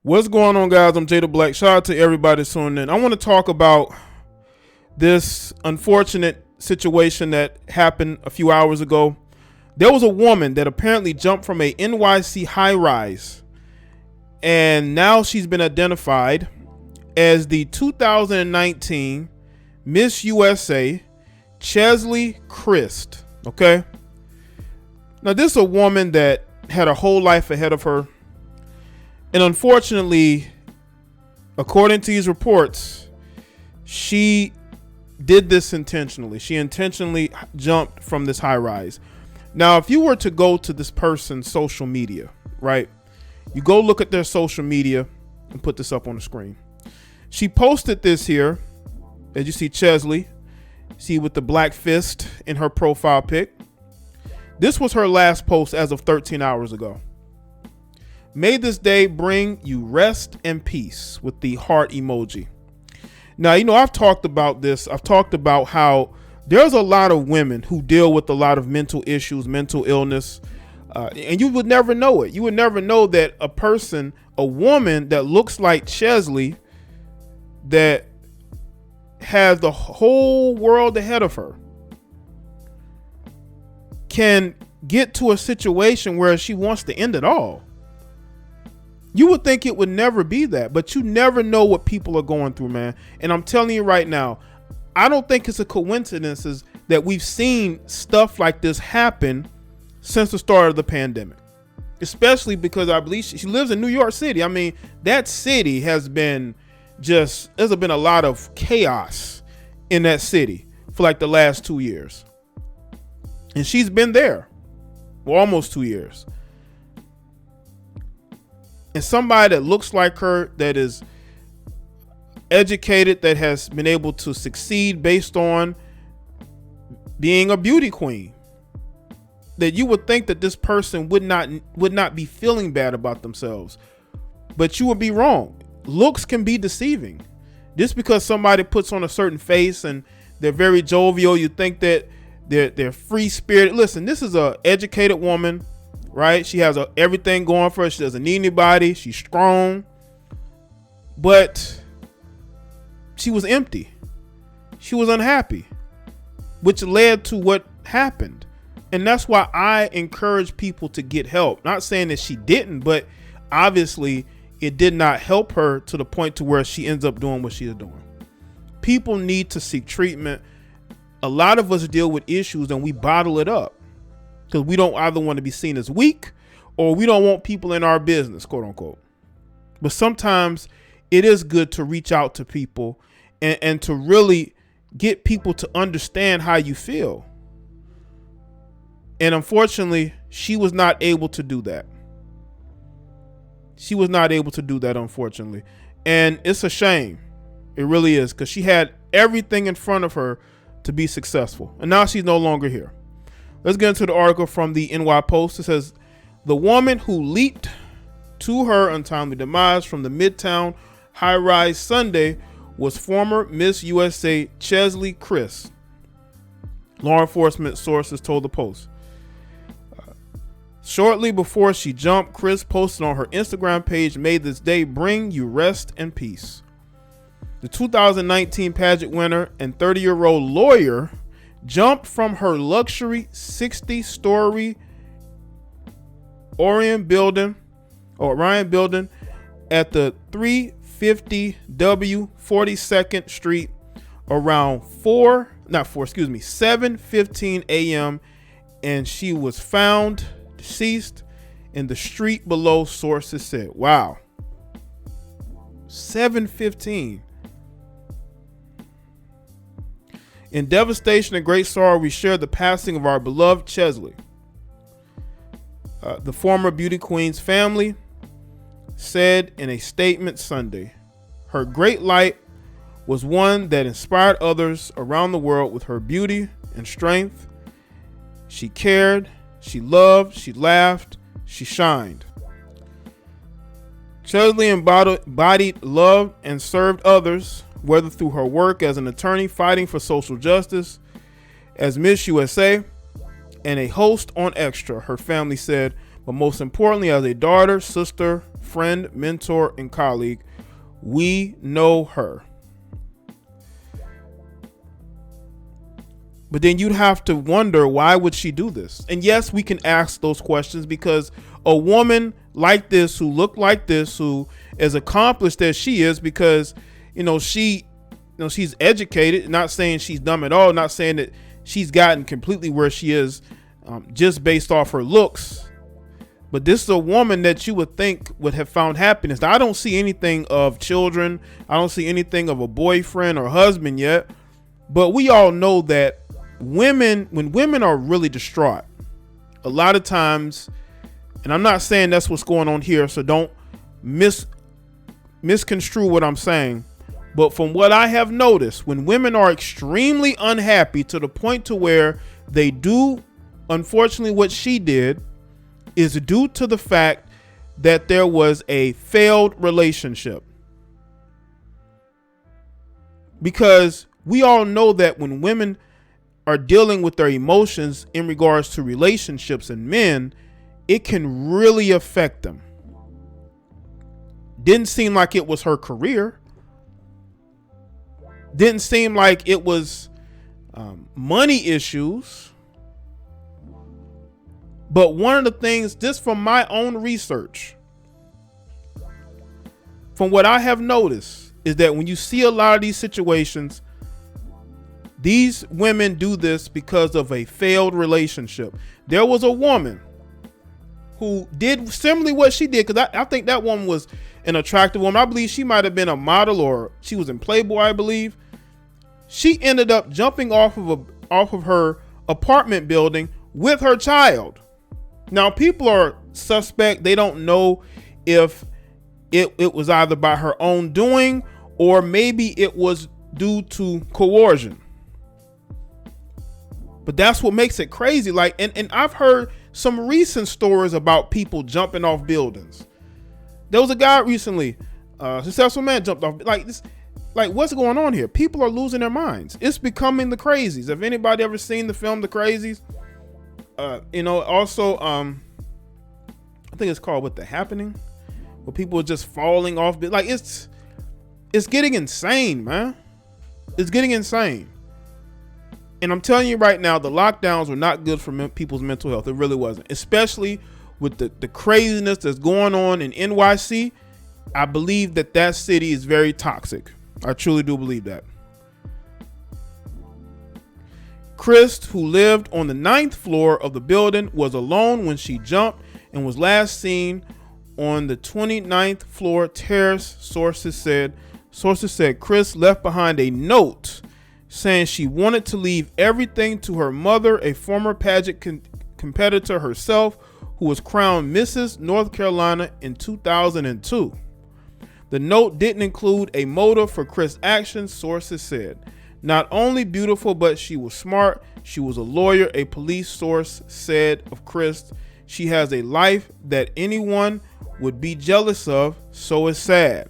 What's going on, guys? I'm Jaye the Black. Shout out to everybody tuning in. I want to talk about this unfortunate situation that happened a few hours ago. There was a woman that apparently jumped from a NYC high rise, and now she's been identified as the 2019 Miss USA Cheslie Kryst. Okay. Now, this is a woman that had her whole life ahead of her. And unfortunately, according to these reports, she did this intentionally. She intentionally jumped from this high rise. Now, if you were to go to this person's social media, right? You go look at their social media and put this up on the screen. She posted this here, as you see Cheslie, see with the black fist in her profile pic. This was her last post as of 13 hours ago. May this day bring you rest and peace, with the heart emoji. Now, I've talked about this. I've talked about how there's a lot of women who deal with a lot of mental issues, mental illness, and you would never know it. You would never know that a woman that looks like Cheslie, that has the whole world ahead of her, can get to a situation where she wants to end it all. You would think it would never be that, but you never know what people are going through, man. And I'm telling you right now, I don't think it's a coincidence that we've seen stuff like this happen since the start of the pandemic, especially because I believe she lives in New York City. I mean, that city there's been a lot of chaos in that city for like the last 2 years. And she's been there for almost 2 years. And somebody that looks like her, that is educated, that has been able to succeed based on being a beauty queen, that you would think that this person would not be feeling bad about themselves. But you would be wrong. Looks can be deceiving. Just because somebody puts on a certain face and they're very jovial, you think that they're free spirited. Listen, this is a educated woman, right? She has everything going for her. She doesn't need anybody. She's strong, but she was empty. She was unhappy, which led to what happened. And that's why I encourage people to get help. Not saying that she didn't, but obviously it did not help her to the point to where she ends up doing what she is doing. People need to seek treatment. A lot of us deal with issues and we bottle it up because we don't either want to be seen as weak or we don't want people in our business, quote unquote. But sometimes it is good to reach out to people and to really get people to understand how you feel. And unfortunately, she was not able to do that. She was not able to do that, unfortunately. And it's a shame. It really is, because she had everything in front of her to be successful. And now she's no longer here. Let's get into the article from the NY Post. It says, the woman who leaped to her untimely demise from the Midtown high-rise Sunday was former Miss USA Cheslie Kryst, law enforcement sources told the Post. Shortly before she jumped, Kryst posted on her Instagram page, "May this day bring you rest and peace." The 2019 pageant winner and 30-year-old lawyer jumped from her luxury 60-story Orion building at the 350 W 42nd Street around 7:15 a.m. and she was found deceased in the street below, sources said. Wow. 7:15. In devastation and great sorrow, we share the passing of our beloved Cheslie. The former beauty queen's family said in a statement Sunday, her great light was one that inspired others around the world with her beauty and strength. She cared, she loved, she laughed, she shined. Cheslie embodied love and served others, whether through her work as an attorney fighting for social justice, as Miss USA, and a host on Extra, her family said, but most importantly as a daughter, sister, friend, mentor, and colleague. We know her. But then you'd have to wonder, why would she do this? And yes, we can ask those questions, because a woman like this, who looked like this, who as accomplished as she is, because she's educated, not saying she's dumb at all, not saying that she's gotten completely where she is just based off her looks, but this is a woman that you would think would have found happiness. Now, I don't see anything of children, I don't see anything of a boyfriend or husband yet, but we all know that when women are really distraught, a lot of times, and I'm not saying that's what's going on here, so don't misconstrue what I'm saying, but from what I have noticed, when women are extremely unhappy to the point to where they do, unfortunately, what she did, is due to the fact that there was a failed relationship. Because we all know that when women are dealing with their emotions in regards to relationships and men, it can really affect them. Didn't seem like it was her career. Didn't seem like it was money issues. But one of the things, just from my own research, from what I have noticed, is that when you see a lot of these situations, these women do this because of a failed relationship. There was a woman who did similarly what she did, because I think that woman was an attractive woman. I believe she might have been a model, or she was in Playboy, I believe. She ended up jumping off of her apartment building with her child. Now, people are suspect. They don't know if it was either by her own doing, or maybe it was due to coercion. But that's what makes it crazy. Like, and I've heard some recent stories about people jumping off buildings. There was a guy recently, successful man, jumped off like this. Like, what's going on here? People are losing their minds. It's becoming The Crazies. Have anybody ever seen the film The Crazies? Also, I think it's called What the Happening, where people are just falling off. Like, it's getting insane, man. It's getting insane. And I'm telling you right now, the lockdowns were not good for people's mental health. It really wasn't, especially with the craziness that's going on in NYC. I believe that city is very toxic. I truly do believe that. Kryst, who lived on the 9th floor of the building, was alone when she jumped and was last seen on the 29th floor terrace. Sources said Kryst left behind a note saying she wanted to leave everything to her mother, a former pageant competitor herself, who was crowned Mrs. North Carolina in 2002. The note didn't include a motive for Kryst's actions, sources said. Not only beautiful, but she was smart. She was a lawyer, a police source said of Kryst. She has a life that anyone would be jealous of, so it's sad.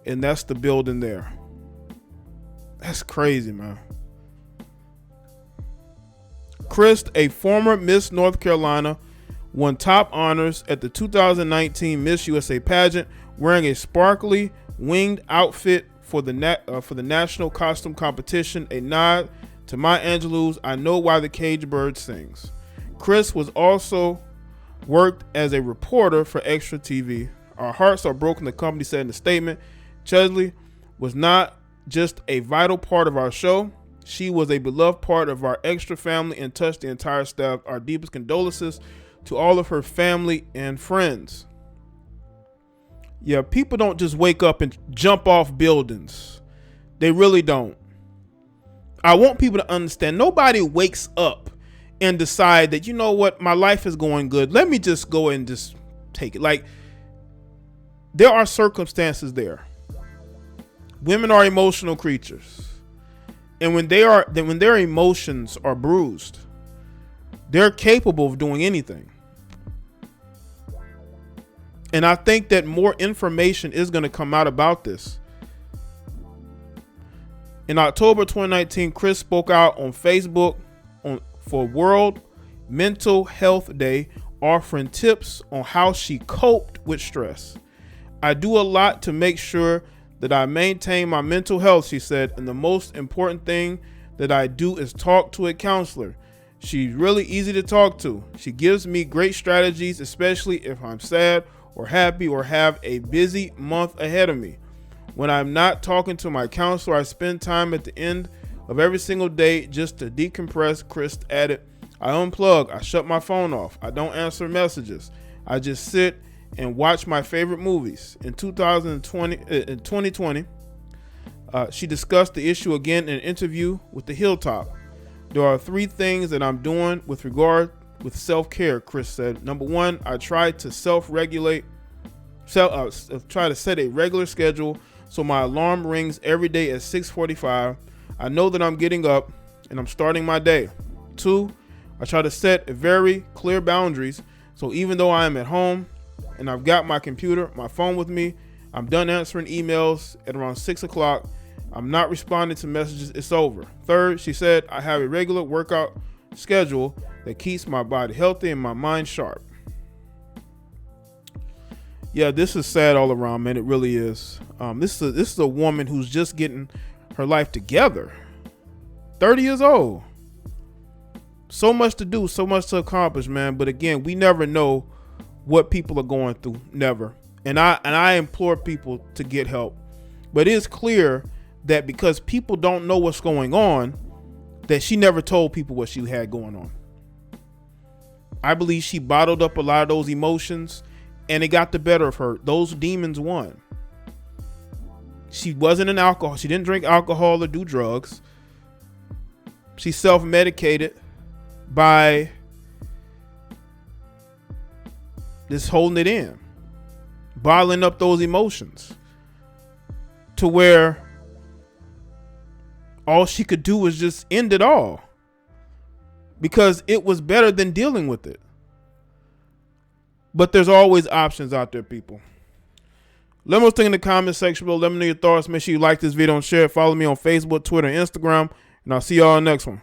And that's the building there. That's crazy, man. Kryst, a former Miss North Carolina, won top honors at the 2019 Miss USA pageant, wearing a sparkly winged outfit for the national costume competition, a nod to Maya Angelou's "I Know Why the Caged Bird Sings." Kryst was also worked as a reporter for Extra TV. Our hearts are broken, the company said in a statement. Cheslie was not just a vital part of our show. She was a beloved part of our Extra family and touched the entire staff. Our deepest condolences to all of her family and friends. Yeah, people don't just wake up and jump off buildings. They really don't. I want people to understand, nobody wakes up and decide that, you know what, my life is going good, let me just go and just take it. Like, there are circumstances there. Women are emotional creatures. And when their emotions are bruised, they're capable of doing anything. And I think that more information is going to come out about this. In October 2019, Kryst spoke out on Facebook for World Mental Health Day offering tips on how she coped with stress. I do a lot to make sure that I maintain my mental health, she said, and the most important thing that I do is talk to a counselor. She's really easy to talk to. She gives me great strategies, especially if I'm sad or happy or have a busy month ahead of me. When I'm not talking to my counselor, I spend time at the end of every single day just to decompress, Kryst added. I unplug, I shut my phone off, I don't answer messages. I just sit and watch my favorite movies. In 2020, she discussed the issue again in an interview with The Hilltop. There are 3 things that I'm doing with regard with self-care, Kryst said. Number 1, I try to self-regulate, try to set a regular schedule so my alarm rings every day at 6:45. I know that I'm getting up and I'm starting my day. 2, I try to set very clear boundaries so even though I am at home and I've got my computer, my phone with me, I'm done answering emails at around 6 o'clock. I'm not responding to messages. It's over. 3rd, she said, I have a regular workout schedule that keeps my body healthy and my mind sharp. Yeah, this is sad all around, man. It really is. This is a woman who's just getting her life together. 30 years old. So much to do, so much to accomplish, man. But again, we never know what people are going through. Never. And I implore people to get help. But it is clear that because people don't know what's going on, that she never told people what she had going on. I believe she bottled up a lot of those emotions and it got the better of her. Those demons won. She wasn't an alcohol. She didn't drink alcohol or do drugs. She self-medicated by just holding it in, bottling up those emotions to where all she could do was just end it all because it was better than dealing with it. But there's always options out there, people. Let me know what you think in the comment section below. Let me know your thoughts. Make sure you like this video and share it. Follow me on Facebook, Twitter, and Instagram. And I'll see y'all in the next one.